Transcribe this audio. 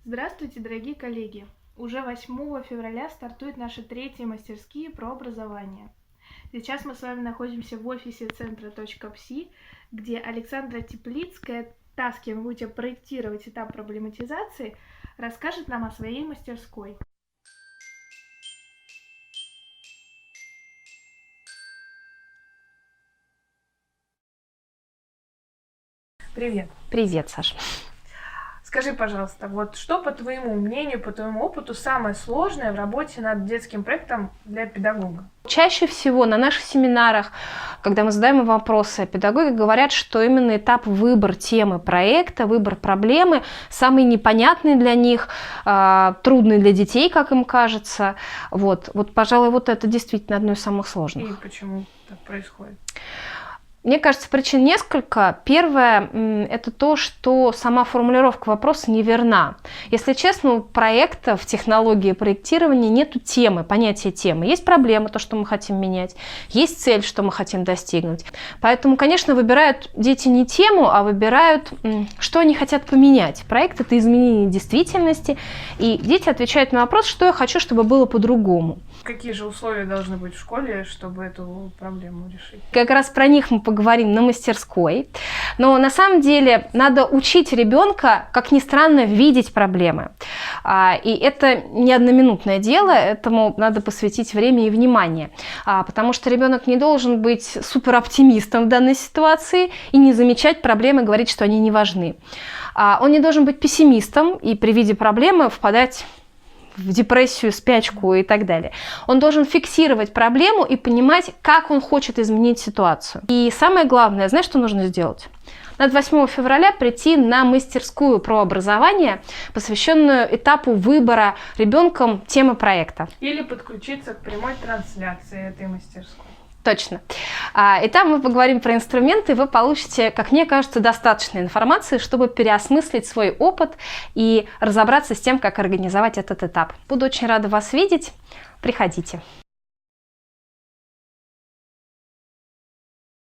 Здравствуйте, дорогие коллеги! Уже 8 февраля стартуют наши третьи мастерские про образование. Сейчас мы с вами находимся в офисе центра .psi, где Александра Теплицкая, та, с кем вы будете проектировать этап проблематизации, расскажет нам о своей мастерской. Привет! Привет, Саша. Скажи, пожалуйста, вот что, по твоему мнению, по твоему опыту, самое сложное в работе над детским проектом для педагога? Чаще всего на наших семинарах, когда мы задаем им вопросы, педагоги говорят, что именно этап выбор темы проекта, выбор проблемы самый непонятный для них, трудный для детей, как им кажется. Вот, пожалуй, вот это действительно одно из самых сложных. И почему так происходит? Мне кажется, причин несколько. Первое – это то, что сама формулировка вопроса неверна. Если честно, у проекта в технологии проектирования нету темы, понятия темы. Есть проблема, то, что мы хотим менять, есть цель, что мы хотим достигнуть. Поэтому, конечно, выбирают дети не тему, а выбирают, что они хотят поменять. Проект – это изменение действительности, и дети отвечают на вопрос, что я хочу, чтобы было по-другому. Какие же условия должны быть в школе, чтобы эту проблему решить? Как раз про них мы поговорим на мастерской. Но на самом деле надо учить ребенка, как ни странно, видеть проблемы. И это не одноминутное дело, этому надо посвятить время и внимание. Потому что ребенок не должен быть супероптимистом в данной ситуации и не замечать проблемы, говорить, что они не важны. Он не должен быть пессимистом и при виде проблемы впадать в депрессию, спячку и так далее. Он должен фиксировать проблему и понимать, как он хочет изменить ситуацию. И самое главное, знаешь, что нужно сделать? Надо 8 февраля прийти на мастерскую про образование, посвященную этапу выбора ребенком темы проекта. Или подключиться к прямой трансляции этой мастерской. Точно. И там мы поговорим про инструменты, и вы получите, как мне кажется, достаточно информации, чтобы переосмыслить свой опыт и разобраться с тем, как организовать этот этап. Буду очень рада вас видеть. Приходите.